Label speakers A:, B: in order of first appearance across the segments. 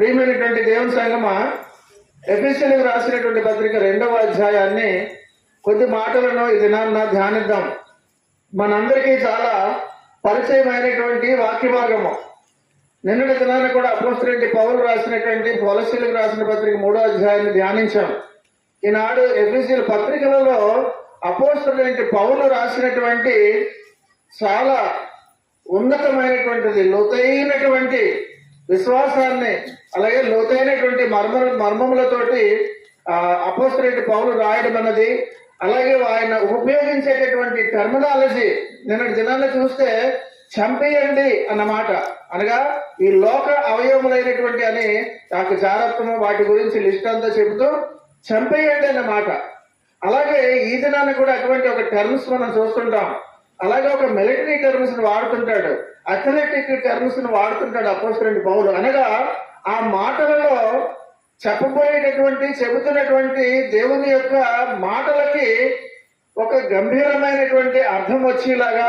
A: ప్రియమైనటువంటి దేవుని సంగమా, ఎఫెసీయులకు రాసినటువంటి పత్రిక 2వ అధ్యాయాన్ని కొద్ది మాటలను ఈ దినాన్న ధ్యానిద్దాం. మనందరికీ చాలా పరిచయమైనటువంటి వాక్య భాగము. నిన్నటి దినాన్ని కూడా అపోస్తలుడైన పౌలు రాసినటువంటి కొలస్సీయులకు రాసిన పత్రిక 3వ అధ్యాయాన్ని ధ్యానించాం. ఈనాడు ఎఫెసీయుల పత్రికలలో అపోస్తలుడైన పౌలు రాసినటువంటి చాలా ఉన్నతమైనటువంటిది, లోతైనటువంటి విశ్వాసాన్ని, అలాగే లోతైనటువంటి మర్మములతోటి అపోస్తలుడైన పౌలు రాయడం అన్నది, అలాగే ఆయన ఉపయోగించేటటువంటి టెర్మినాలజీ నిన్నటి దినాన్ని చూస్తే చంపేయండి అన్నమాట, అనగా ఈ లోక అవయవములైనటువంటి అని నాకు జాగ్రత్తము వాటి గురించి లిస్ట్ అంతా చెబుతూ చంపేయండి అన్నమాట. అలాగే ఈ దినాన్ని కూడా అటువంటి ఒక టర్మ్స్ మనం చూస్తుంటాం. అలాగే ఒక మిలిటరీ టర్మ్స్ ని వాడుతుంటాడు, అథ్లెటిక్ టర్మ్స్ ని వాడుతుంటాడు అపోస్తలుడైన పౌలు. అనగా ఆ మాటలలో చెబుతున్నటువంటి దేవుని యొక్క మాటలకి ఒక గంభీరమైనటువంటి అర్థం వచ్చేలాగా,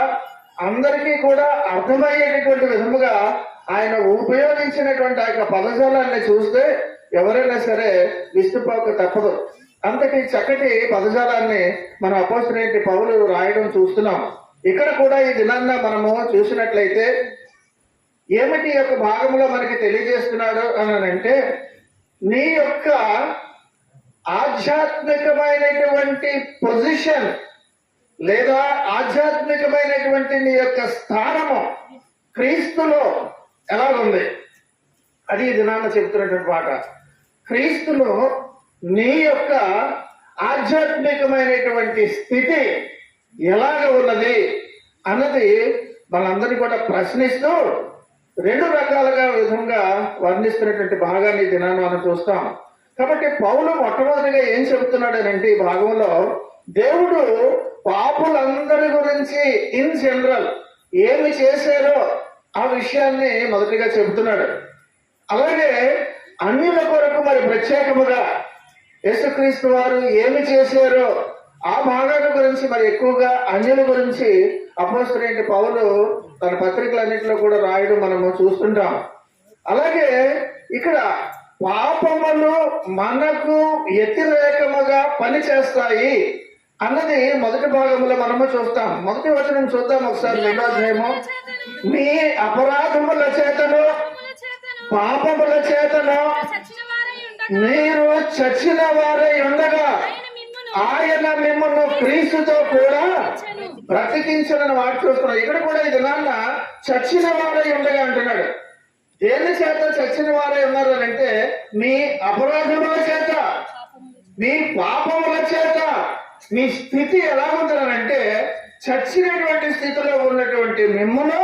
A: అందరికీ కూడా అర్థమయ్యేటటువంటి విధముగా ఆయన ఉపయోగించినటువంటి ఆ యొక్క పదజాలాన్ని చూస్తే ఎవరైనా సరే విస్తుపోక తప్పదు. అంతటి చక్కటి పదజాలాన్ని మన అపోస్తలుడైన పౌలు రాయడం చూస్తున్నాం. ఇక్కడ కూడా ఈ దినాన్న మనము చూసినట్లయితే ఏమిటి యొక్క భాగంలో మనకి తెలియజేస్తున్నాడు అని అంటే, నీ యొక్క ఆధ్యాత్మికమైనటువంటి పొజిషన్ లేదా ఆధ్యాత్మికమైనటువంటి నీ యొక్క స్థానము క్రీస్తులో ఎలా ఉంది, అది ఈ దినాన్న చెప్తున్నటువంటి మాట. క్రీస్తులో నీ యొక్క ఆధ్యాత్మికమైనటువంటి స్థితి ఎలాగ ఉన్నది అన్నది మనందరినీ కూడా ప్రశ్నిస్తూ రెండు రకాలుగా విధంగా వర్ణిస్తున్నటువంటి భాగాన్ని ఈ దినాన్ని మనం చూస్తాం. కాబట్టి పౌలు మొట్టమొదటిగా ఏం చెబుతున్నాడనంటే, ఈ భాగంలో దేవుడు పాపులందరి గురించి ఇన్ జనరల్ ఏమి చేశారో ఆ విషయాన్ని మొదటిగా చెబుతున్నాడు. అలాగే అన్యుల కొరకు మరి ప్రత్యేకముగా యేసుక్రీస్తు వారు ఏమి చేశారో ఆ భాగాల గురించి మరి ఎక్కువగా అన్యుల గురించి అపోస్తలుడైన పౌలు తన పత్రికలన్నింటిలో కూడా రాయడం మనము చూస్తుంటాం. అలాగే ఇక్కడ పాపములు మనకు వ్యతిరేకముగా పనిచేస్తాయి అన్నది మొదటి భాగంలో మనము చూస్తాం. మొదటి వచనం చూద్దాం ఒకసారి. 2వ అధ్యాయము, మీ అపరాధముల చేతను పాపముల చేతను మీరు చచ్చిన వారై ఉండగా ఆయన మిమ్మల్ని క్రీస్తుతో కూడా బ్రతికించనని మాట చూస్తున్నాడు. ఇక్కడ కూడా ఈ దినాన్న చచ్చిన వారై ఉండగా అంటున్నాడు. దేని చేత చచ్చిన వారై ఉన్నారు అని అంటే, మీ అపరాధముల చేత, మీ పాపముల చేత మీ స్థితి ఎలా ఉంటుందంటే, చచ్చినటువంటి స్థితిలో ఉన్నటువంటి మిమ్మల్ని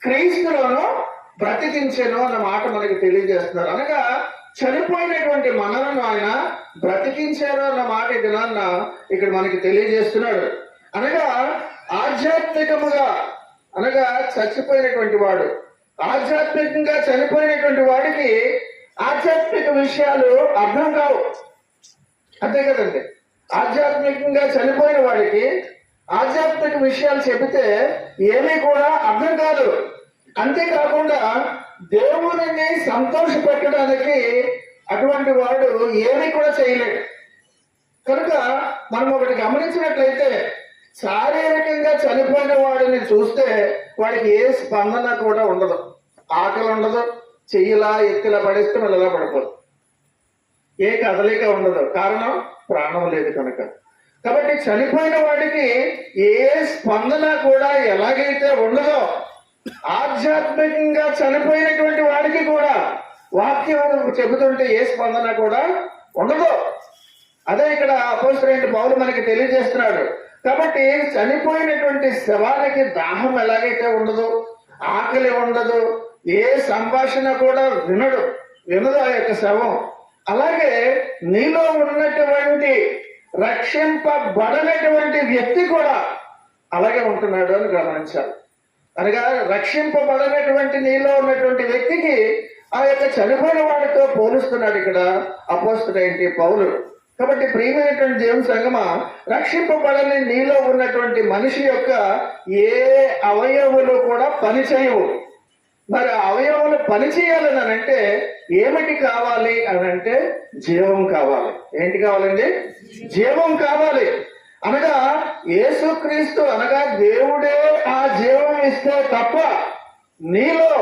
A: క్రీస్తులోను బ్రతికించెను అన్న మాట మనకి తెలియజేస్తున్నారు. అనగా చనిపోయినటువంటి మనలను ఆయన బ్రతికించారు అన్న మాట ఈ దినాన్న ఇక్కడ మనకి తెలియజేస్తున్నాడు. అనగా ఆధ్యాత్మికముగా, అనగా చచ్చిపోయినటువంటి వాడు, ఆధ్యాత్మికంగా చనిపోయినటువంటి వాడికి ఆధ్యాత్మిక విషయాలు అర్థం కావు, అంతే కదండి. ఆధ్యాత్మికంగా చనిపోయిన వాడికి ఆధ్యాత్మిక విషయాలు చెబితే ఏమీ కూడా అర్థం కాదు. అంతేకాకుండా దేవుని సంతోష పెట్టడానికి అటువంటి వాడు ఏమీ కూడా చేయలేడు. కనుక మనం ఒకటి గమనించినట్లయితే, శారీరకంగా చనిపోయిన వాడిని చూస్తే వాడికి ఏ స్పందన కూడా ఉండదు, ఆకలి ఉండదు, చెయ్యిలా ఎత్తిలా పడేస్తే మళ్ళీ ఎలా పడిపోదు, ఏ కదలిక ఉండదు. కారణం ప్రాణం లేదు కనుక. కాబట్టి చనిపోయిన వాడికి ఏ స్పందన కూడా ఎలాగైతే ఉండదో, ఆధ్యాత్మికంగా చనిపోయినటువంటి వాడికి కూడా వాక్యం చెబుతుంటే ఏ స్పందన కూడా ఉండదు. అదే ఇక్కడ అపోస్తలుడైన పౌలు మనకి తెలియజేస్తున్నాడు. కాబట్టి చనిపోయినటువంటి శవానికి దాహం ఎలాగైతే ఉండదు, ఆకలి ఉండదు, ఏ సంభాషణ కూడా వినదు ఆ యొక్క శవం, అలాగే నీలో ఉన్నటువంటి రక్షింపబడనటువంటి వ్యక్తి కూడా అలాగే ఉంటున్నాడు అని గమనించాలి. అనగా రక్షింపబడనటువంటి నీలో ఉన్నటువంటి వ్యక్తికి ఆ యొక్క చనిపోయిన వాడితో పోలుస్తున్నాడు ఇక్కడ అపోస్తలుడైన పౌలు. కాబట్టి ప్రియమైనటువంటి దేవుని సంగమా, రక్షింపబడని నీలో ఉన్నటువంటి మనిషి యొక్క ఏ అవయవులు కూడా పనిచేయవు. మరి ఆ అవయవాలు పనిచేయాలని అంటే ఏమిటి కావాలి అని అంటే జీవం కావాలి. ఏంటి కావాలండి? జీవం కావాలి. అనగా యేసుక్రీస్తు అనగా దేవుడే ఆ జీవం ఇస్తే తప్ప నీలో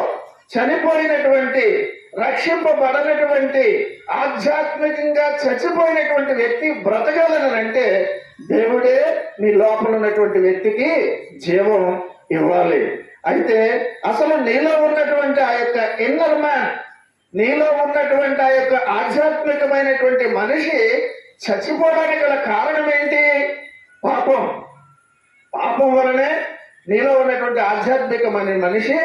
A: చనిపోయినటువంటి రక్షింపబడనటువంటి ఆధ్యాత్మికంగా చచ్చిపోయినటువంటి వ్యక్తి బ్రతకాలని అంటే దేవుడే నీ లోపల ఉన్నటువంటి వ్యక్తికి జీవం ఇవ్వాలి. అయితే అసలు నీలో ఉన్నటువంటి ఆ యొక్క ఇన్నర్ మ్యాన్, నీలో ఉన్నటువంటి ఆ యొక్క ఆధ్యాత్మికమైనటువంటి మనిషి చచ్చిపోవడానికి గల కారణం ఏంటి? పాపం. పాపం వలనే నీలో ఉన్నటువంటి ఆధ్యాత్మికమైన మనిషి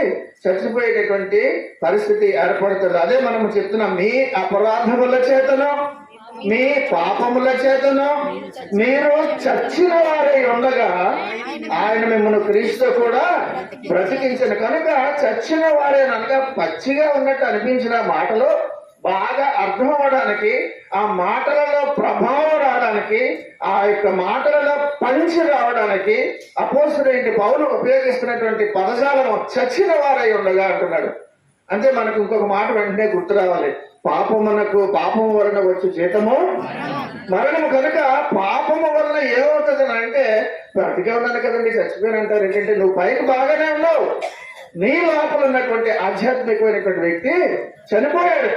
A: చచ్చిపోయేటటువంటి పరిస్థితి ఏర్పడుతుంది. అదే మనం చెప్తున్నాం, మీ అపరాధముల చేతను మీ పాపముల చేతను మీరు చచ్చిన వారై ఉండగా ఆయన మిమ్మల్ని క్రీస్తు కూడా బ్రతికించిన కనుక చచ్చిన వారే అనగా పచ్చిగా ఉన్నట్టు అనిపించిన మాటలు బాగా అర్థం అవడానికి, ఆ మాటలలో ప్రభావం రావడానికి, ఆ యొక్క మాటలలో పంచి రావడానికి అపోస్తలుడైన పౌలు ఉపయోగిస్తున్నటువంటి పదజాలము చచ్చిన వారై ఉండగా అంటున్నాడు. అంటే మనకు ఇంకొక మాట వెంటనే గుర్తు రావాలి, పాపము వలన వచ్చే జీతము మరణము. కనుక పాపము వలన ఏమవుతుంది అంటే బ్రతికే ఉన్నాను కదండి చచ్చిపోయాను అంటారు ఏంటంటే నువ్వు పైకి బాగానే ఉన్నావు, నీ లోపల ఉన్నటువంటి ఆధ్యాత్మికమైనటువంటి వ్యక్తి చనిపోయాడు.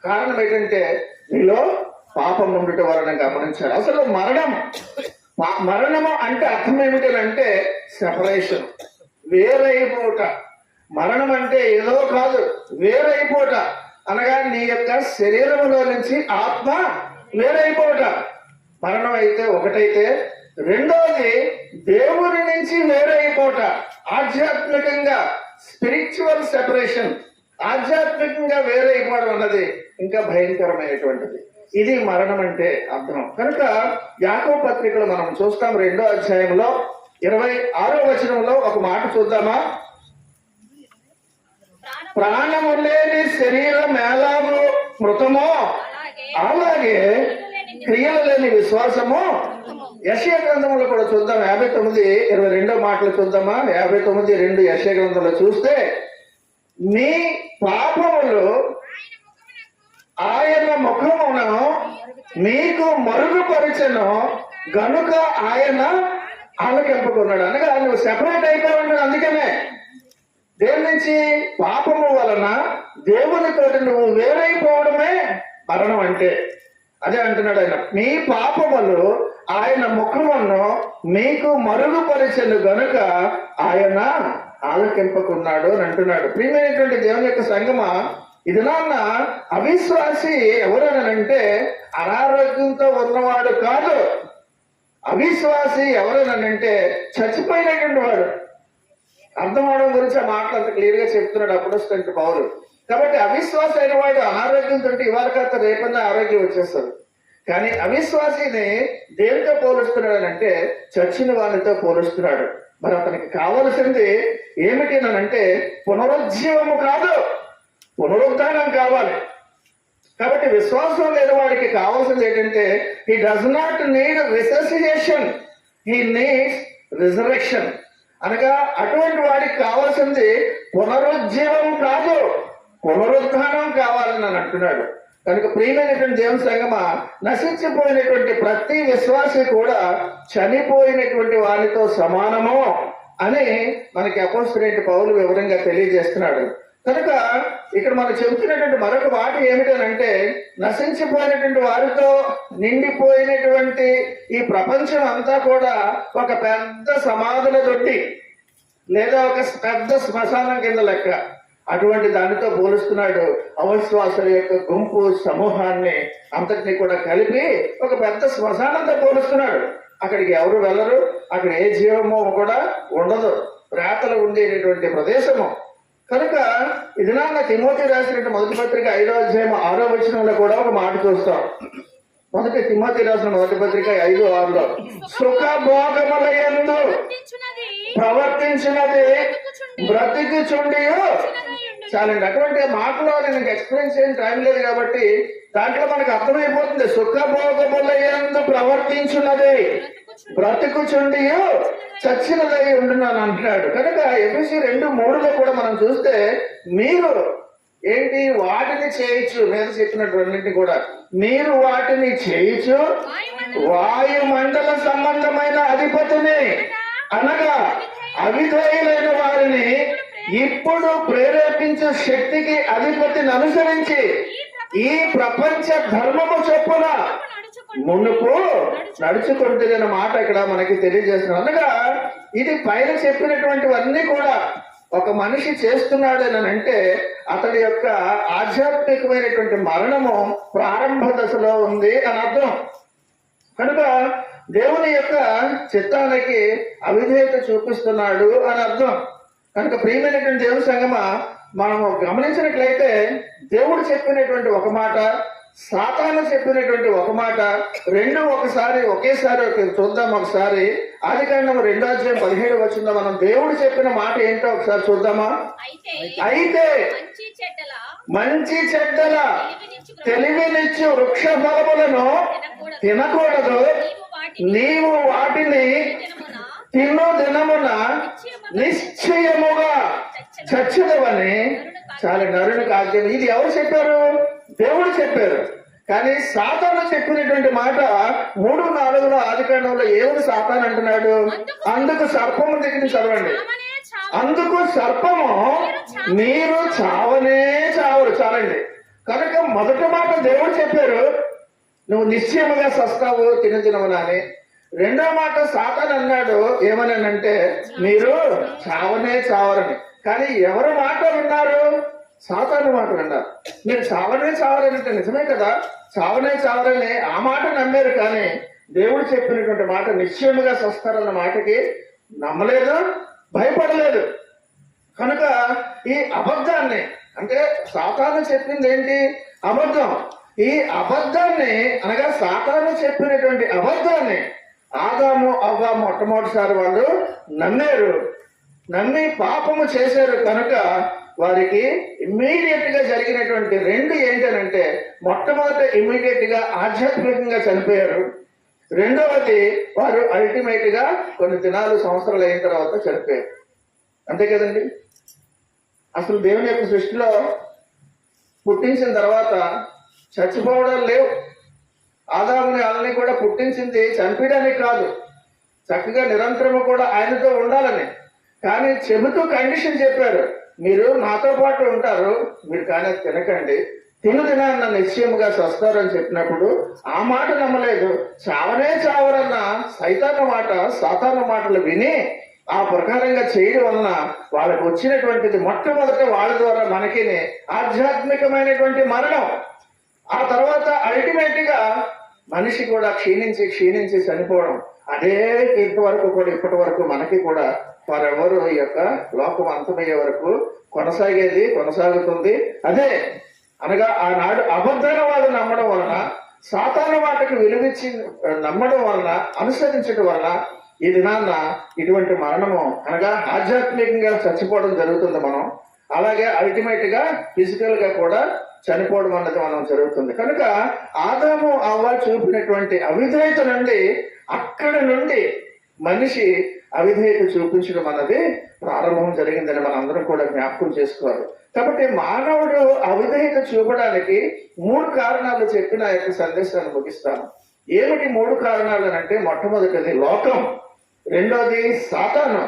A: కారణం ఏంటంటే నీలో పాపం ఉండటం వలన గమనించాలి. అసలు మరణము అంటే అర్థం ఏమిటంటే సెపరేషన్, వేరైపోట. మరణం అంటే ఏదో కాదు, వేరైపోట అనగా నీ యొక్క శరీరంలో నుంచి ఆత్మ వేరైపోట. మరణం అయితే ఒకటైతే, రెండోది దేవుని నుంచి వేరైపోట. ఆధ్యాత్మికంగా స్పిరిచువల్ సెపరేషన్, ఆధ్యాత్మికంగా వేరైపోవడం అన్నది ఇంకా భయంకరమైనటువంటిది. ఇది మరణం అంటే అర్థం. కనుక యాకోబు పత్రికలో మనం చూస్తాం 2వ అధ్యాయంలో 26వ వచనంలో ఒక మాట చూద్దామా? ప్రాణము లేని శరీరం ఎలాగో మృతమో అలాగే క్రియలు లేని విశ్వాసము. యెషయా గ్రంథంలో కూడా చూద్దాం 59:22 మాటలు చూద్దామా? 59:2 యెషయా గ్రంథంలో చూస్తే మీ పాపములు ఆయన ముఖమును మీకు మరుగుపరచను గనుక ఆయన ఆలకింపుకున్నాడు. అనగా నువ్వు సెపరేట్ అయిపోయాడు. అందుకనే దేని నుంచి? పాపము వలన దేవునితో నువ్వు వేరైపోవడమే మరణం అంటే. అదే అంటున్నాడు ఆయన, మీ పాపములు ఆయన ముఖమును మీకు మరుగుపరిచెను గనుక ఆయన ఆలకింపుకున్నాడు అని అంటున్నాడు. ప్రియమైనటువంటి దేవుని యొక్క సంగమా, ఇది నాన్న అవిశ్వాసి ఎవరనంటే అనారోగ్యంతో ఉన్నవాడు కాదు. అవిశ్వాసి ఎవరనంటే చచ్చిపోయినటువంటి వాడు. అర్థం అవడం గురించి ఆ మాటలు అంత క్లియర్ గా చెప్తున్నాడు అపోస్తలుడైన పౌలు. కాబట్టి అవిశ్వాస అయిన వాడు అనారోగ్యంతో ఇవాళ కాస్త రేపన్నా ఆరోగ్యం వచ్చేస్తుంది. కానీ అవిశ్వాసిని దేనితో పోలుస్తున్నాడు అంటే చచ్చిన వానితో పోలుస్తున్నాడు. మరి అతనికి కావలసింది ఏమిటి అంటే పునరుజ్జీవము కాదు, పునరుద్ధానం కావాలి. కాబట్టి విశ్వాసం లేని వాడికి కావాల్సింది ఏంటంటే he does not need resuscitation, he needs resurrection. అనగా అటువంటి వాడికి కావాల్సింది పునరుజ్జీవం కాదు, పునరుద్ధానం కావాలని అని అంటున్నాడు. కనుక ప్రియమైనటువంటి దేవుని సంగమా, నశించిపోయినటువంటి ప్రతి విశ్వాసి కూడా చనిపోయినటువంటి వారితో సమానము అని మనకి అపోస్తలుడైన పౌలు వివరంగా తెలియజేస్తున్నాడు. కనుక ఇక్కడ మనం చెబుతున్నటువంటి మరొక మాట ఏమిటనంటే నశించిపోయినటువంటి వారితో నిండిపోయినటువంటి ఈ ప్రపంచం అంతా కూడా ఒక పెద్ద సమాధుల దొడ్డి లేదా ఒక పెద్ద శ్మశానం కింద లెక్క. అటువంటి దానితో పోలుస్తున్నాడు. అవిశ్వాసుల యొక్క గుంపు సమూహాన్ని అంతటినీ కూడా కలిపి ఒక పెద్ద శ్మశానంతో పోలుస్తున్నాడు. అక్కడికి ఎవరు వెళ్ళరు, అక్కడ ఏ జీవమో కూడా ఉండదు, ప్రేతలు ఉండేటటువంటి ప్రదేశము. కనుక ఇది నాన్న తిమోతి రాసినట్టు మొదటి పత్రిక 5వ అధ్యాయం 6వ వచనంలో కూడా ఒక మాట చూస్తాం. మొదటి తిమోతి రాసిన మొదటి పత్రిక 5:6లో సుఖభోగములయందు ప్రవర్తించినది బ్రతికిచుండి. చాలండి, అటువంటి మాటలో నేను ఎక్స్ప్లెయిన్ చేయని టైం లేదు కాబట్టి దాంట్లో మనకు అర్థమైపోతుంది. సుఖభోగములయందు ప్రవర్తించున్నది బ్రతుకుచుండి చచ్చినదై ఉండున్నాను అంటున్నాడు. కనుక ఎఫెసీ 2:3 కూడా మనం చూస్తే మీరు ఏంటి వాటిని చేయొచ్చు మీద చెప్పినటువంటి కూడా మీరు వాటిని చేయొచ్చు వాయుమండల సంబంధమైన అధిపతిని అనగా అవిధేయులైన వారిని ఇప్పుడు ప్రేరేపించే శక్తికి అధిపతిని అనుసరించి ఈ ప్రపంచ ధర్మము చొప్పున మునుపు నడుచుకుంటున్న మాట ఇక్కడ మనకి తెలియజేస్తున్నారు. అనగా ఇది పైన చెప్పినటువంటివన్నీ కూడా ఒక మనిషి చేస్తున్నాడనంటే అతడి యొక్క ఆధ్యాత్మికమైనటువంటి మరణము ప్రారంభ దశలో ఉంది అని అర్థం. కనుక దేవుని యొక్క చిత్తానికి అవిధేయత చూపిస్తున్నాడు అని అర్థం. కనుక ప్రియమైనటువంటి దేవుని సంగమా, మనము గమనించినట్లయితే దేవుడు చెప్పినటువంటి ఒక మాట, సాతాను చెప్పినటువంటి ఒక మాట, రెండు ఒకేసారి చూద్దాం. ఒకసారి ఆదికాండం 2:17 మనం దేవుడు చెప్పిన మాట ఏంటో ఒకసారి చూద్దామా. అయితే మంచి చెడ్డల తెలివినిచ్చు వృక్ష ఫలములను తినకూడదు, నీవు వాటిని తిను దినమున నిశ్చయముగా చచ్చదవని చాలా నరునికి ఆజ్ఞ. ఇది ఎవరు చెప్పారు? దేవుడు చెప్పారు. కానీ సాతాను చెప్పినటువంటి మాట 3:4 ఆదికాండంలో ఏమని సాతాను అంటున్నాడు? అందుకు సర్పము దగ్గర చదవండి. అందుకు సర్పము మీరు చావనే చావరు. చాలండి. కనుక మొదటి మాట దేవుడు చెప్పారు, నువ్వు నిశ్చయముగా సస్తావు తినదినమున అని. రెండో మాట సాతాను అన్నాడు, ఏమనంటే మీరు చావనే చావరని. కానీ ఎవరు మాట విన్నారు? సాతాను మాట విన్నారు. మీరు చావనే చావరని అంటే నిజమే కదా, చావనే చావరని ఆ మాట నమ్మారు. కానీ దేవుడు చెప్పినటువంటి మాట నిశ్చయముగా సస్తారన్న మాటకి నమ్మలేదు, భయపడలేదు. కనుక ఈ అబద్ధాన్ని, అంటే సాతాను చెప్పింది ఏంటి? అబద్ధం. ఈ అబద్ధాన్ని అనగా సాతాను చెప్పినటువంటి అబద్ధాన్ని ఆదాము అవ్వ మొట్టమొదటిసారి వాళ్ళు నమ్మారు. నమ్మి పాపము చేశారు. కనుక వారికి ఇమ్మీడియట్ గా జరిగినటువంటి రెండు ఏంటనంటే, మొట్టమొదట ఇమ్మీడియట్ గా ఆధ్యాత్మికంగా చనిపోయారు. రెండవది వారు అల్టిమేట్ గా కొన్ని దినాలు సంవత్సరాలు అయిన తర్వాత చనిపోయారు. అంతే కదండి. అసలు దేవుని యొక్క సృష్టిలో పుట్టించిన తర్వాత చచ్చిపోవడాలు లేవు. ఆదాముని వాళ్ళని కూడా పుట్టించింది చంపడానికి కాదు, చక్కగా నిరంతరము కూడా ఆయనతో ఉండాలని. కానీ చెబుతూ కండిషన్ చెప్పారు, మీరు నాతో పాటు ఉంటారు, మీరు కానీ తినకండి, తినదినాన్న నిశ్చయముగా చస్తారు అని చెప్పినప్పుడు ఆ మాట నమ్మలేదు. చావనే చావరన్న సైతాను మాట, సాతాను మాటలు విని ఆ ప్రకారంగా చేయడం వలన వాళ్ళకు వచ్చినటువంటిది మొట్టమొదట వాళ్ళ ద్వారా మనకి ఆధ్యాత్మికమైనటువంటి మరణం. ఆ తర్వాత అల్టిమేట్ గా మనిషి కూడా క్షీణించి చనిపోవడం. అదే ఇంతవరకు కూడా ఇప్పటి వరకు మనకి కూడా వారెవరు ఈ యొక్క లోకం అంతమయ్యే వరకు కొనసాగుతుంది. అదే అనగా ఆనాడు అబద్ధాల వాళ్ళు నమ్మడం వలన, సాతాను మాటకు విలువిచ్చి నమ్మడం వలన, అనుసరించడం వలన ఈ దినాన్న ఇటువంటి మరణము అనగా ఆధ్యాత్మికంగా చచ్చిపోవడం జరుగుతుంది మనం. అలాగే అల్టిమేట్ గా ఫిజికల్ గా కూడా చనిపోవడం అన్నది మనం జరుగుతుంది. కనుక ఆదాము అవ్వ చూపినటువంటి అవిధేయత నుండి, అక్కడి నుండి మనిషి అవిధేయత చూపించడం అన్నది ప్రారంభం జరిగిందని మనం అందరం కూడా జ్ఞాపకం చేసుకోవాలి. కాబట్టి మానవుడు అవిధేయత చూపడానికి 3 కారణాలు చెప్పి నా యొక్క సందేశాన్ని ముగిస్తాను. ఏమిటి 3 కారణాలు అంటే, మొట్టమొదటిది లోకం, రెండోది సాతాను,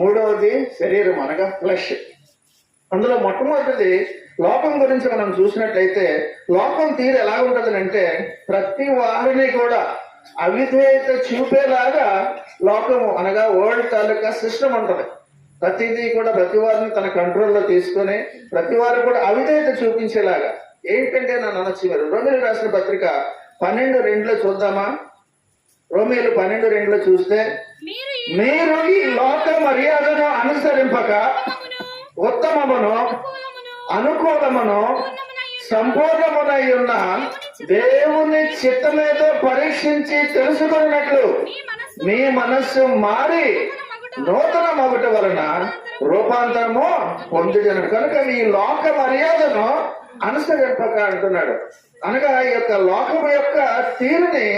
A: మూడవది శరీరం అనగా ఫ్లెష్. అందులో మొట్టమొదటిది లోకం గురించి మనం చూసినట్లయితే, లోకం తీరు ఎలా ఉంటది అంటే, ప్రతి వారిని కూడా అవిధేయత చూపేలాగా లోకము అనగా వరల్డ్ తాలూకా సిస్టమ్ ఉంటది. ప్రతిదీ కూడా ప్రతి వారిని తన కంట్రోల్లో తీసుకొని ప్రతి వారు కూడా అవిధేయత చూపించేలాగా. ఏంటంటే నన్ను అనొచ్చు, మీరు రోమిలు రాసిన పత్రిక 12:2 చూద్దామా. రోమిలు 12:2 చూస్తే, మీరు ఈ లోక మర్యాదను అనుసరింపక ఉత్తమమును అనుకూలమును సంపూర్ణమునై ఉన్న దేవుని చిత్తమేదో పరీక్షించి తెలుసుకున్నట్లు మీ మనస్సు మారి నూతన మగుట వలన రూపాంతరము పొందుదను. కనుక ఈ లోక మర్యాదను అనుసరింపక అంటున్నాడు. అనగా ఈ యొక్క లోకం యొక్క తీరుని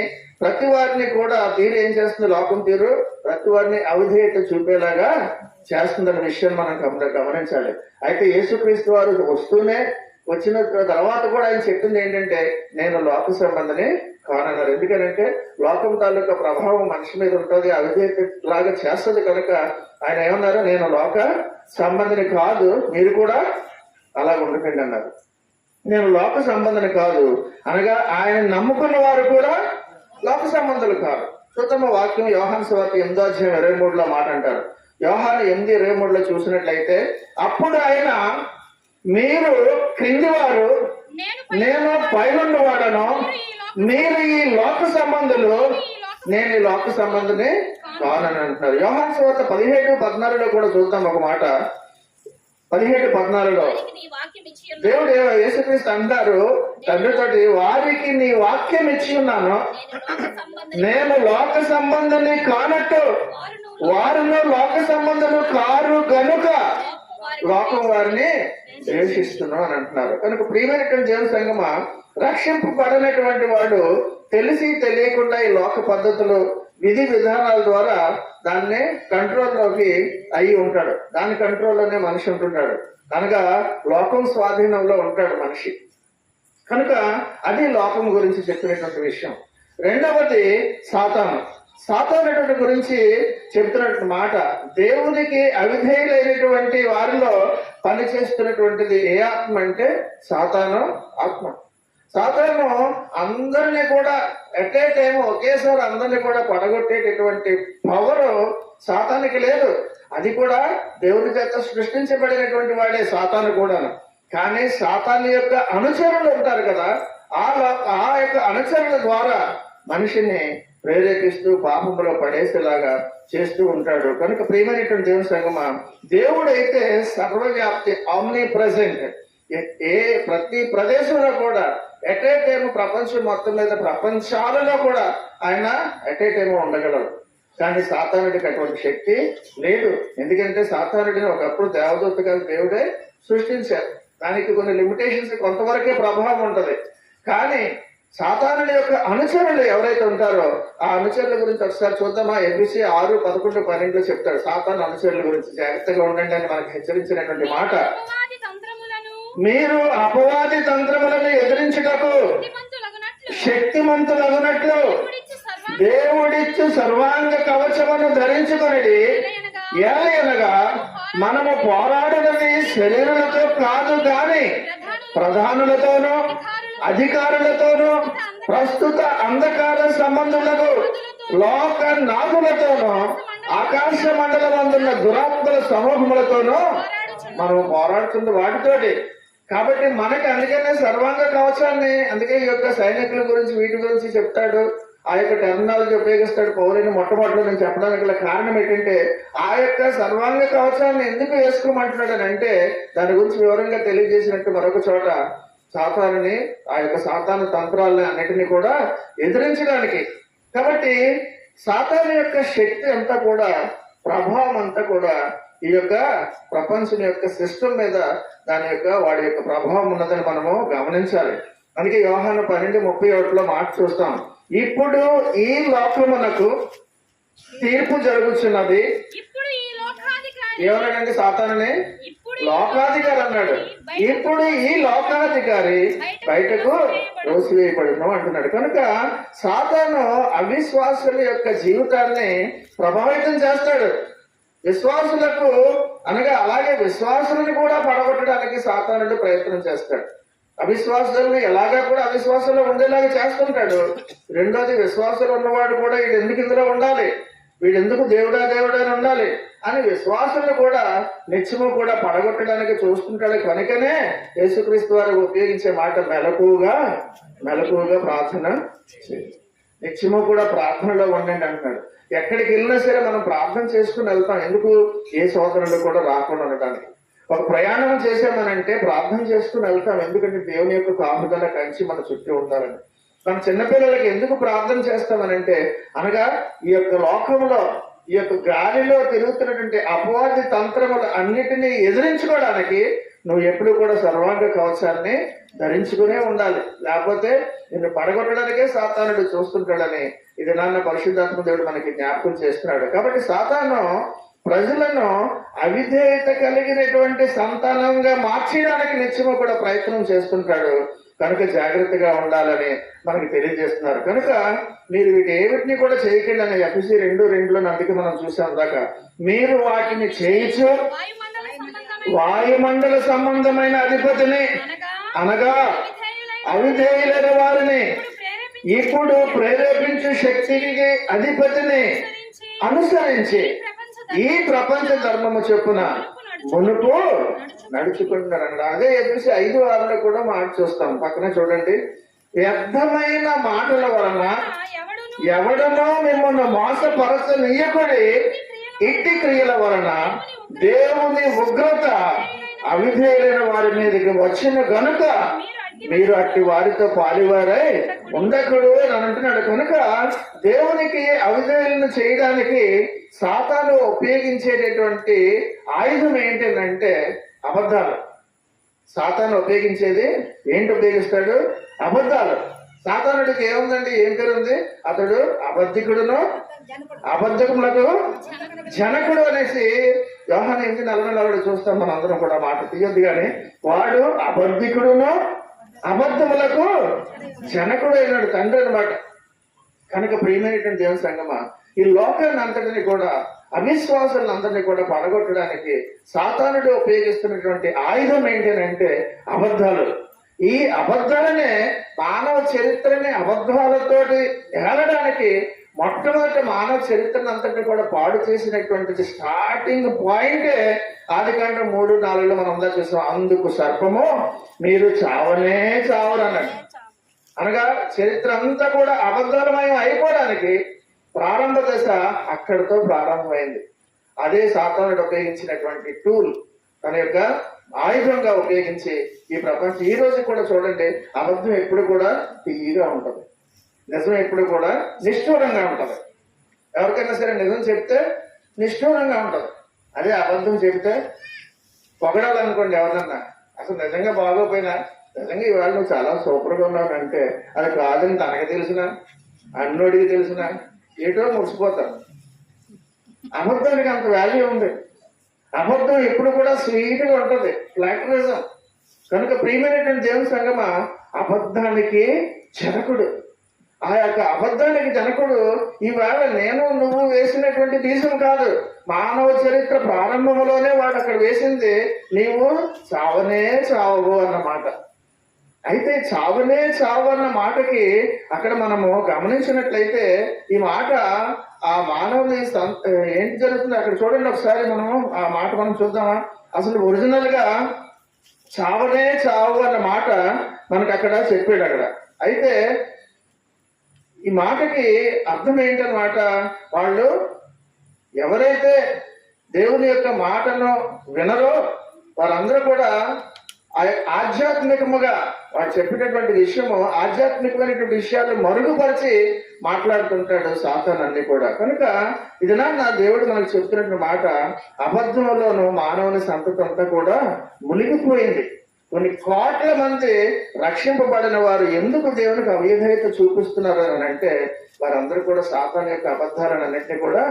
A: ప్రతి వారిని కూడా తీరు ఏం చేస్తుంది, లోకం తీరు ప్రతి వారిని అవిధేయత చూపేలాగా చేస్తుందన్న విషయం మనం గమనించాలి. అయితే యేసుక్రీస్తు వారు వచ్చిన తర్వాత కూడా ఆయన చెప్పింది ఏంటంటే, నేను లోక సంబంధిని కానన్నారు. ఎందుకంటే లోకం తాలూకా ప్రభావం మనిషి మీద ఉంటుంది, అవిధేయత లాగా చేస్తుంది కనుక ఆయన ఏమన్నారు, నేను లోక సంబంధిని కాదు, మీరు కూడా అలా ఉండకండి అన్నారు. నేను లోక సంబంధిని కాదు అనగా ఆయన నమ్ముకున్న వారు కూడా లోక సంబంధులు కాదు. చూద్దాము వాక్యం యోహాను సువార్త 8:23 మాట అంటారు. యోహాను 8:23 చూసినట్లయితే, అప్పుడు ఆయన, మీరు క్రింది వారు, నేను పైనుండి వాడను, మీరు ఈ లోక సంబంధులు, నేను ఈ లోక సంబంధిని కానని అంటున్నారు. యోహాను సువార్త 17:14 కూడా చూద్దాం ఒక మాట. 17:14 దేవుడు యేసుక్రీస్తు అంటారు తండ్రితోటి, వారికి నీ వాక్యం ఇచ్చి ఉన్నాను, నేను లోక సంబంధిని కానట్టు వారును లోక సంబంధులు కారు గనుక లోకం వారిని ద్వేషిస్తున్నాం అని అంటున్నారు. కనుక ప్రియమైనటువంటి దేవుని సంగమా, రక్షింపబడినటువంటి వాడు తెలిసి తెలియకుండా ఈ లోక పద్ధతులు విధి విధానాల ద్వారా దాన్ని కంట్రోల్లోకి అయి ఉంటాడు. దాని కంట్రోల్లోనే మనిషి ఉంటున్నాడు కనుక లోకం స్వాధీనంలో ఉంటాడు మనిషి. కనుక అది లోకం గురించి చెప్పినటువంటి విషయం. రెండవది సాతాను. సాతానుడి గురించి చెప్తున్నటువంటి మాట, దేవునికి అవిధేయులైనటువంటి వారిలో పనిచేస్తున్నటువంటిది ఏ ఆత్మ అంటే సాతాను ఆత్మ. సాతాను అందరినీ కూడా ఎట్ ఏ టైం ఒకేసారి అందరినీ కూడా పడగొట్టేటటువంటి పవర్ సాతానికి లేదు. అది కూడా దేవుని చేత సృష్టించబడినటువంటి వాడే సాతాను కూడాను. కానీ సాతాను యొక్క అనుచరులు ఉంటారు కదా, ఆ యొక్క అనుచరుల ద్వారా మనిషిని ప్రేరేపిస్తూ పాపంలో పడేసేలాగా చేస్తూ ఉంటాడు. కనుక ప్రియమైనటువంటి దేవుని సంగమా, దేవుడైతే సర్వవ్యాప్తి, ఆమ్ని ప్రెసెంట్, ప్రతి ప్రదేశంలో కూడా ఎట్ ఏ టైం ప్రపంచం మొత్తం మీద ప్రపంచాలలో కూడా ఆయన ఎట్ ఏ టైం ఉండగలరు. కానీ సాతానుడికి అటువంటి శక్తి లేదు. ఎందుకంటే సాతానుడిని ఒకప్పుడు దేవదూతగా దేవుడే సృష్టించారు. దానికి కొన్ని లిమిటేషన్స్, కొంతవరకే ప్రభావం ఉంటది. కానీ సాతానుడి యొక్క అనుచరులు ఎవరైతే ఉంటారో ఆ అనుచరుల గురించి ఒకసారి చూద్దామా. ఎఫెసీ 6:11-12 చెప్తాడు సాతాను అనుచరుల గురించి. జాగ్రత్తగా ఉండండి అని మనకు హెచ్చరించినటువంటి మాట. మీరు అపవాది తంత్రములను ఎదిరించుటకు శక్తిమంతులగునట్లు దేవుడిచ్చు సర్వాంగ కవచమును ధరించుకొనిడి. ఏలయనగా మనము పోరాడునది శరీరులతో కాదు గాని ప్రధానులతోనూ అధికారులతోనూ ప్రస్తుత అంధకార సంబంధులకు లోక నాథులతోనూ ఆకాశ మండలమందున్న దురాత్మల సమూహములతోనూ మనం పోరాడుతున్న వాటితోటి. కాబట్టి మనకి అందుకనే సర్వాంగ కవచాన్ని, అందుకే ఈ యొక్క సైనికుల గురించి వీటి గురించి చెప్తాడు. ఆ యొక్క టెర్మినాలజీ ఉపయోగిస్తాడు పౌరుని. మొట్టమొదటిలో నేను చెప్పడానికి గల కారణం ఏంటంటే, ఆ యొక్క సర్వాంగ కవచాన్ని ఎందుకు వేసుకోమంటున్నాడు అని అంటే, దాని గురించి వివరంగా తెలియజేసినట్టు మరొక చోట సాతానుని, ఆ యొక్క సాతాను తంత్రాలని అన్నిటినీ కూడా ఎదిరించడానికి. కాబట్టి సాతాను యొక్క శక్తి అంతా కూడా, ప్రభావం అంతా కూడా ఈ యొక్క ప్రపంచం యొక్క సిస్టమ్ మీద దాని యొక్క వాడి యొక్క ప్రభావం ఉన్నదని మనము గమనించాలి. అందుకే యోహాను 12:31 మాట చూస్తాం. ఇప్పుడు ఈ లోకమునకు తీర్పు జరుగుతున్నది. ఎవరండి సాతానుని? లోకాధికారి అన్నాడు. ఇప్పుడు ఈ లోకాధికారి బయటకు రోసివేయబడును అంటున్నాడు. కనుక సాతాను అవిశ్వాసుల యొక్క జీవితాన్ని ప్రభావితం చేస్తాడు. విశ్వాసులకు అనగా అలాగే విశ్వాసులను కూడా పడగొట్టడానికి సాతానుడు ప్రయత్నం చేస్తాడు. అవిశ్వాసాలను ఎలాగా కూడా అవిశ్వాసంలో ఉండేలాగా చేస్తుంటాడు. రెండోది, విశ్వాసాలు ఉన్నవాడు కూడా వీడు ఎందుకు ఇందులో ఉండాలి, వీడెందుకు దేవుడా అని ఉండాలి అని విశ్వాసులను కూడా నిత్యము కూడా పడగొట్టడానికి చూస్తుంటాడు. కనుకనే యేసుక్రీస్తు వారు ఉపయోగించే మాట మెలకువగా ప్రార్థన చేయండి, నిత్యము కూడా ప్రార్థనలో ఉండండి అంటున్నాడు. ఎక్కడికి వెళ్ళినా సరే మనం ప్రార్థన చేసుకుని వెళ్తాం. ఎందుకు? ఏ సోదరులు కూడా రాకుండా ఉండటానికి. ఒక ప్రయాణం చేసామనంటే ప్రార్థన చేసుకుని వెళ్తాం. ఎందుకంటే దేవుని యొక్క కాపుదల కంచి మన చుట్టూ ఉండాలని. మన చిన్నపిల్లలకి ఎందుకు ప్రార్థన చేస్తామనంటే, అనగా ఈ యొక్క లోకంలో, ఈ యొక్క గాలిలో తిరుగుతున్నటువంటి అపవాది తంత్రములు అన్నిటినీ ఎదిరించుకోవడానికి నువ్వు ఎప్పుడు కూడా సర్వాంగ కవచాన్ని ధరించుకునే ఉండాలి. లేకపోతే నిన్ను పడగొట్టడానికే సాతానుడు చూస్తుంటాడని ఇది నాన్న పరిశుద్ధాత్మ దేవుడు మనకి జ్ఞాపకం చేస్తున్నాడు. కాబట్టి సాతాను ప్రజలను అవిధేయత కలిగినటువంటి సంతానంగా మార్చడానికి నిత్యము కూడా ప్రయత్నం చేస్తుంటాడు. కనుక జాగ్రత్తగా ఉండాలని మనకి తెలియజేస్తున్నారు. కనుక మీరు ఏమిటిని కూడా చేయకండి అని ఎఫెసీ 2:2 అందుకే మనం చూసాం దాకా, మీరు వాటిని చేయొచ్చు వాయుమండల సంబంధమైన అధిపతిని అనగా అవిధేయులైన వారిని ఇప్పుడు ప్రేరేపించు శక్తికి అధిపతిని అనుసరించి ఈ ప్రపంచ ధర్మము చొప్పున మునుపు నడుచుకుంటున్నారంట. అదే ఎఫెసీ 5:6 కూడా మాట చూస్తాం. పక్కన చూడండి, వ్యర్థమైన మాటల వలన ఎవడనో మిమ్మల్ని మోసపరచనీయకుడి, ఇట్టి క్రియల వలన దేవుని ఉగ్రత అవిధేయులైన వారి మీదకి వచ్చిన గనుక మీరు అట్టి వారితో పాలివారై ఉండకుడు అని అంటున్నాడు. కనుక దేవునికి అవిధేయులను చేయడానికి సాతాను ఉపయోగించేటటువంటి ఆయుధం ఏంటంటే అబద్ధాలు. సాతాను ఉపయోగించేది ఏంటి? ఉపయోగిస్తాడు అబద్ధాలు. సాతానుడికి ఏముందండి? ఏం పేరుంది? అతడు అబద్ధికుడును అబద్ధములకు జనకుడు అనేసి యోహాను 8:44 చూస్తాం. మనం అందరం కూడా మాట తీయొద్దు కానీ, వాడు అబద్ధికుడును అబద్ధములకు జనకుడు అయినాడు, తండ్రి అనమాట. కనుక ప్రియమైనటువంటి దేవుని సంగమా, ఈ లోకాన్ని అంతటిని కూడా అవిశ్వాసాలందరినీ కూడా పడగొట్టడానికి సాతానుడు ఉపయోగిస్తున్నటువంటి ఆయుధం ఏంటంటే అబద్ధాలు. ఈ అబద్ధాలనే మానవ చరిత్రని అబద్ధాలతోటి ఏలడానికి మొట్టమొదటి మానవ చరిత్రను అంతటిని కూడా పాడు చేసినటువంటి స్టార్టింగ్ పాయింటే ఆదికాండం 3:4 మనం అందా చూసాం. అందుకు సర్పము మీరు చావనే చావరు అన్నాడు. అనగా చరిత్ర అంతా కూడా అబద్ధాలమయం అయిపోవడానికి ప్రారంభ దశ అక్కడితో ప్రారంభమైంది. అదే సాతానుడు ఉపయోగించినటువంటి టూల్, తన యొక్క ఆయుధంగా ఉపయోగించి ఈ ప్రపంచం ఈ రోజు కూడా చూడండి, అబద్ధం ఎప్పుడు కూడా తీయగా ఉంటుంది, నిజం ఎప్పుడు కూడా నిష్ఠూరంగా ఉంటుంది. ఎవరికైనా సరే నిజం చెప్తే నిష్ఠూరంగా ఉంటుంది. అదే అబద్ధం చెప్తే పొగడాలనుకోండి ఎవరన్నా, అసలు నిజంగా బాగోపోయినా నిజంగా ఇవాళ నువ్వు చాలా సూపర్గా ఉన్నావు అంటే అది కాదని తనకి తెలిసిన అన్నోడికి తెలిసిన ఏటో మురిసిపోతారు. అబద్ధానికి అంత వాల్యూ ఉంది. అబద్ధం ఎప్పుడు కూడా స్వీట్గా ఉంటుంది, ఫ్లాటరిజం. కనుక ప్రియమైనటువంటి దేవుని సంగమా, అబద్ధానికి జనకుడు, ఆ యొక్క అబద్ధానికి జనకుడు ఈవేళ నేను నువ్వు వేసినటువంటి బీజం కాదు. మానవ చరిత్ర ప్రారంభంలోనే వాడు అక్కడ వేసింది నీవు చావనే చావవు అన్నమాట. అయితే చావనే చావు అన్న మాటకి అక్కడ మనము గమనించినట్లయితే ఈ మాట ఆ మానవుని ఏంటి జరుగుతుంది అక్కడ చూడండి ఒకసారి. మనము ఆ మాట మనం చూద్దామా? అసలు ఒరిజినల్ గా చావనే చావు అన్న మాట మనకు అక్కడ చెప్పాడు అక్కడ. అయితే ఈ మాటకి అర్థం ఏంటన్నమాట, వాళ్ళు ఎవరైతే దేవుని యొక్క మాటను వినరో వారందరూ కూడా ఆధ్యాత్మికముగా వాడు చెప్పినటువంటి విషయము ఆధ్యాత్మికమైనటువంటి విషయాలు మరుగుపరిచి మాట్లాడుతుంటాడు సాతాను అన్ని కూడా. కనుక ఇది నా దేవుడు మనకు చెప్తున్నటువంటి మాట, అబద్ధంలోనూ మానవుని సంతతి అంతా కూడా మునిగిపోయింది. కొన్ని కోట్ల మంది రక్షింపబడిన వారు ఎందుకు దేవునికి అవిధేయత చూపిస్తున్నారు అని అంటే వారందరూ కూడా సాతాను యొక్క అబద్ధాలను అన్నింటినీ కూడా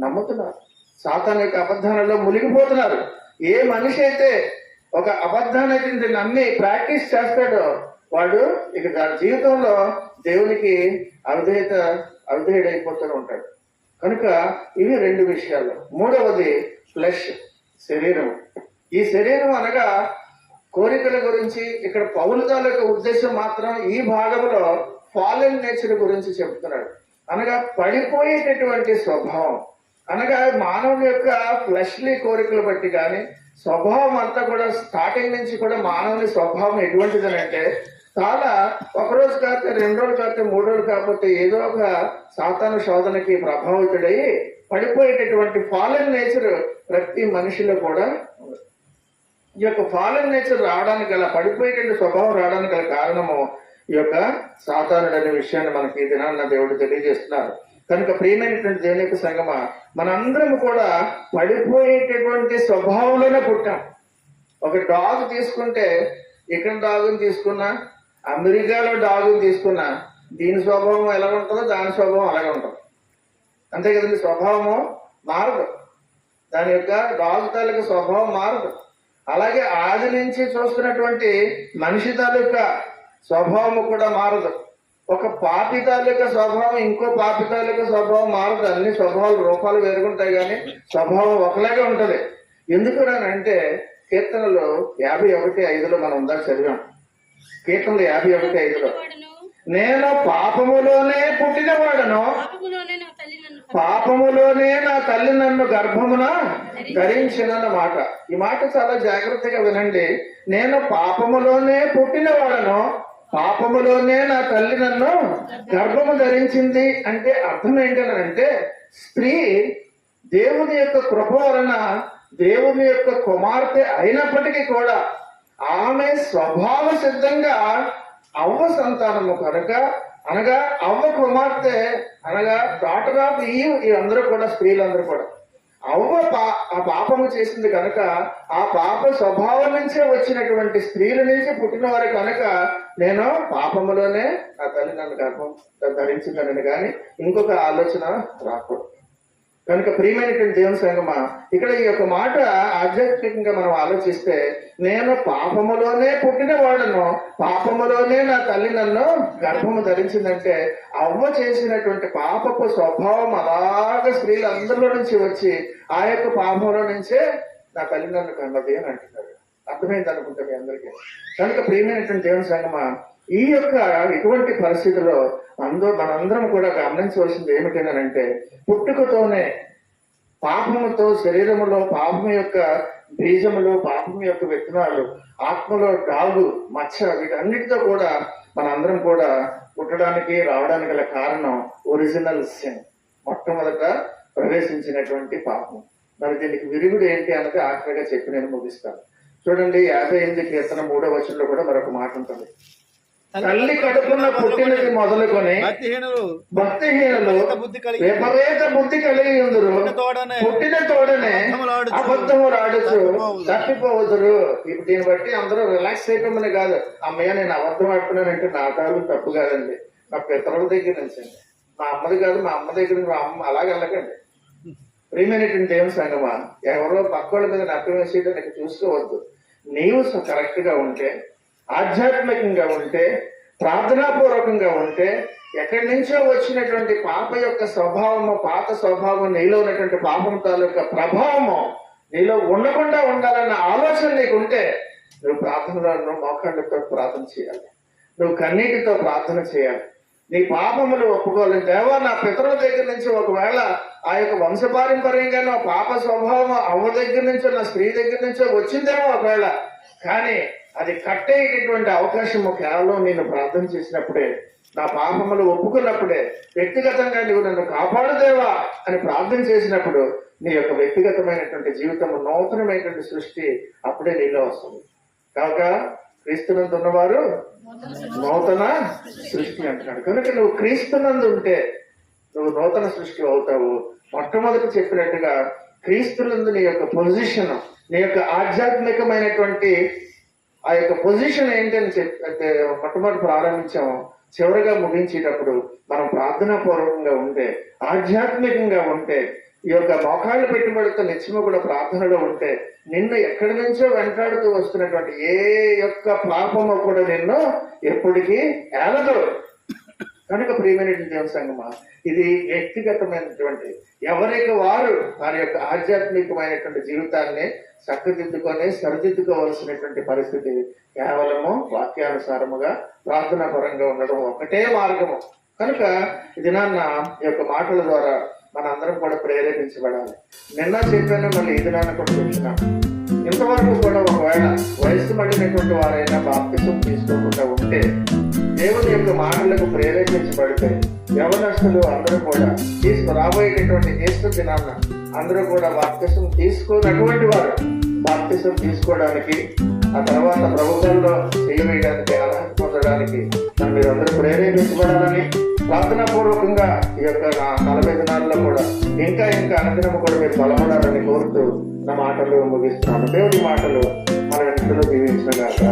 A: నమ్ముతున్నారు, సాతాను యొక్క అబద్ధాలలో మునిగిపోతున్నారు. ఏ మనిషి అయితే ఒక అబద్ధాన్ని నమ్మి ప్రాక్టీస్ చేస్తాడో వాడు ఇక దాని జీవితంలో దేవునికి అవిధేయుడైపోతూ ఉంటాడు. కనుక ఇవి రెండు విషయాలు. మూడవది ఫ్లెష్, శరీరం. ఈ శరీరం అనగా కోరికల గురించి ఇక్కడ పౌలు తాలూకా ఉద్దేశం మాత్రం ఈ భాగంలో ఫాలెన్ నేచర్ గురించి చెప్తున్నాడు. అనగా పడిపోయేటటువంటి స్వభావం, అనగా మానవుని యొక్క ఫ్లెష్లీ కోరికలు బట్టి కానీ స్వభావం అంతా కూడా స్టార్టింగ్ నుంచి కూడా మానవుని స్వభావం ఎటువంటిదనంటే చాలా ఒకరోజు కాకపోతే 2 రోజులు కాకపోతే 3 రోజులు కాకపోతే ఏదో ఒక సాతాను శోధనకి ప్రభావితుడై పడిపోయేటటువంటి ఫాలెన్ నేచర్ ప్రతి మనిషిలో కూడా ఉంది. ఈ యొక్క ఫాలెన్ నేచర్ రావడానికి గల పడిపోయేటువంటి స్వభావం రావడానికి గల కారణము ఈ యొక్క సాతానుడు అనే విషయాన్ని మనకి ఈ దినాన్న దేవుడు తెలియజేస్తున్నారు. కనుక ప్రియమైనటువంటి దేవుని యొక్క సంగమా, మనందరం కూడా పడిపోయేటటువంటి స్వభావంలోనే పుట్టాం. ఒక డాగ్ తీసుకుంటే ఇక్కడ డాగుని తీసుకున్నా, అమెరికాలో డాగుని తీసుకున్నా దీని స్వభావం ఎలా ఉంటుందో దాని స్వభావం అలాగే ఉంటుంది. అంతే కదండి, స్వభావము మారదు. దాని యొక్క డాగ్ తాలూకా స్వభావం మారదు. అలాగే ఆది నుంచి చూస్తున్నటువంటి మనిషి తాలూకా స్వభావము కూడా మారదు. ఒక పాపి తాలూకా స్వభావం ఇంకో పాపి తాలూకా స్వభావం మారదు. అన్ని స్వభావాలు రూపాలు వేరుగుంటాయి కానీ స్వభావం ఒకలాగే ఉంటది. ఎందుకునంటే కీర్తనలు 51:5 మనం ఉందా చదివాం. కీర్తనలు 51:5 నేను పాపములోనే పుట్టినవాడను, పాపములోనే నా తల్లి నన్ను గర్భమున ధరించినన్నమాట. ఈ మాట చాలా జాగ్రత్తగా వినండి. నేను పాపములోనే పుట్టినవాడను, పాపములోనే నా తల్లి నన్ను గర్భము ధరించింది. అంటే అర్థం ఏంటంటే స్త్రీ దేవుని యొక్క కృప వలన దేవుని యొక్క కుమార్తె అయినప్పటికీ కూడా ఆమె స్వభావ సిద్ధంగా అవ్వ సంతానము కనుక, అనగా అవ్వ కుమార్తె అనగా డాటర్ ఆఫ్ ఈవ్. అందరూ కూడా స్త్రీలందరూ కూడా అవ్వ ఆ పాపము చేసింది కనుక ఆ పాప స్వభావం నుంచే వచ్చినటువంటి స్త్రీల నుంచి పుట్టినవారు కనుక నేను పాపములోనే నా తల్లి నన్ను గర్భం ధరించిందని కానీ ఇంకొక ఆలోచన రాకూడదు. కనుక ప్రియమైనటువంటి దేవుని సంగమా, ఇక్కడ ఈ యొక్క మాట ఆధ్యాత్మికంగా మనం ఆలోచిస్తే నేను పాపములోనే పుట్టిన వాడను, పాపములోనే నా తల్లి నన్ను గర్భము ధరించిందంటే అవ్వ చేసినటువంటి పాపపు స్వభావం అలాగ స్త్రీలందరిలో నుంచి వచ్చి ఆ యొక్క పాపంలో నుంచే నా తల్లి నన్ను కన్నది అని అంటున్నారు. అర్థమైంది అనుకుంటా మీ అందరికీ. కనుక ప్రియమైనటువంటి దేవుని సంగమా, ఈ యొక్క ఇటువంటి పరిస్థితుల్లో మనందరం కూడా గమనించవలసింది ఏమిటంటే పుట్టుకతోనే పాపముతో శరీరములో పాపము యొక్క బీజములు, పాపము యొక్క విత్తనాలు, ఆత్మలో డాగు మచ్చ, వీటన్నిటితో కూడా మనందరం కూడా పుట్టడానికి రావడానికి గల కారణం ఒరిజినల్ సిన్, మొట్టమొదట ప్రవేశించినటువంటి పాపం. మరి దీనికి విరుగుడు ఏంటి అన్నది ఆఖరిగా చెప్పి నేను ముగిస్తాను. చూడండి 58 కీర్తన 3వ వచనంలో కూడా మరొక మాట ఉంటుంది. తల్లి కడుపున పుట్టినది మొదలుకొని భక్తిహీనులు విపరీత బుద్ధి కలిగి ఉందరు, పుట్టిన తోడనే అబద్ధములు ఆడుచు తప్పిపోవదురు. ఇప్పుడు దీన్ని బట్టి అందరూ రిలాక్స్ అయిపోమని కాదు, అమ్మయ్య నేను అబద్ధం ఆడుతున్నానంటే నా తాను తప్పు కాదండి, నా పితరుల దగ్గర నుంచి అండి, మా అమ్మది కాదు, మా అమ్మ దగ్గర మా అమ్మ అలాగే వెళ్ళకండి. ప్రియమైనటువంటి దేవుని సంగమా, ఎవరో పక్కోళ్ళ మీద నష్టం వేసేయడం నీకు చూసుకోవద్దు. నీవు కరెక్ట్ గా ఉంటే, ఆధ్యాత్మికంగా ఉంటే, ప్రార్థనాపూర్వకంగా ఉంటే, ఎక్కడి నుంచో వచ్చినటువంటి పాప యొక్క స్వభావము, పాత స్వభావం, నీలో ఉన్నటువంటి పాపం తాలూకా ప్రభావము నీలో ఉండకుండా ఉండాలన్న ఆలోచన నీకు ఉంటే నువ్వు ప్రార్థనలో మోకాళ్ళతో ప్రార్థన చేయాలి, నువ్వు కన్నీటితో ప్రార్థన చేయాలి. నీ పాపములు ఒప్పుకోవాలి. దేవా, నా పితరుల దగ్గర నుంచి ఒకవేళ ఆ యొక్క వంశపారంపర్యంగా నా పాప స్వభావం అవ్వ దగ్గర నుంచో నా స్త్రీ దగ్గర నుంచో వచ్చిందేమో ఒకవేళ, కానీ అది కట్టేటటువంటి అవకాశము కేవలం నేను ప్రార్థన చేసినప్పుడే, నా పాపములు ఒప్పుకున్నప్పుడే, వ్యక్తిగతంగా నువ్వు నన్ను కాపాడుదేవా అని ప్రార్థన చేసినప్పుడు నీ యొక్క వ్యక్తిగతమైనటువంటి జీవితము నూతనమైనటువంటి సృష్టి అప్పుడే నీలో వస్తుంది. కాక క్రీస్తునందు ఉన్నవారు నూతన సృష్టి అంటున్నాడు. కనుక నువ్వు క్రీస్తునందు ఉంటే నువ్వు నూతన సృష్టి అవుతావు. మొట్టమొదటి చెప్పినట్టుగా క్రీస్తునందు నీ యొక్క పొజిషన్, నీ యొక్క ఆధ్యాత్మికమైనటువంటి ఆ యొక్క పొజిషన్ ఏంటని చెప్పి మొట్టమొదటి ప్రారంభించాము. చివరిగా ముగించేటప్పుడు మనం ప్రార్థనా పూర్వకంగా ఉంటే, ఆధ్యాత్మికంగా ఉంటే, ఈ యొక్క మోకాళ్ళు పెట్టుబడితో నిత్యము కూడా ప్రార్థనలో ఉంటే, నిన్ను ఎక్కడి నుంచో వెంటాడుతూ వస్తున్నటువంటి ఏ యొక్క పాపము కూడా నిన్ను ఎప్పటికీ ఏలదు. కనుక ప్రియమైనటువంటి దేవుని సంగమా, ఇది వ్యక్తిగతమైనటువంటి ఎవరికి వారు వారి యొక్క ఆధ్యాత్మికమైనటువంటి జీవితాన్ని చక్కదిద్దుకొని సరిదిద్దుకోవాల్సినటువంటి పరిస్థితి కేవలము వాక్యానుసారముగా ప్రార్థనా పరంగా ఉండడం ఒకటే మార్గము. కనుక ఇది నాన్న ఈ యొక్క మాటల ద్వారా మనందరం కూడా ప్రేరేపించబడాలి. నిన్న చెప్పాను, మళ్ళీ ఇది నాన్న కూడా చెప్తున్నాను. ఇంతవరకు కూడా ఒకవేళ వయస్సు పడినటువంటి వారైనా బాప్తిసం తీసుకోకుండా ఉంటే, దేవుని యొక్క మాటలకు ప్రేరేపించబడితే, యవనస్తులు అందరూ కూడా రాబోయేటటువంటి జ్యేష్ఠ దినాన్న అందరూ కూడా బాప్తిసం తీసుకున్నటువంటి వారు బాప్తిసం తీసుకోవడానికి, ఆ తర్వాత ప్రభుత్వంలో చేయవేయడానికి, అర్హత పొందడానికి మీరందరూ ప్రేరేపించబడాలని ప్రార్థనాపూర్వకంగా ఈ యొక్క 40 దినాల్లో కూడా ఇంకా అనుదినము కూడా మీరు బలపడాలని కోరుతూ నా మాటలు ముగిస్తున్నాను. దేవుడి మాటలు మన ఇంట్లో దీవించిన గాక.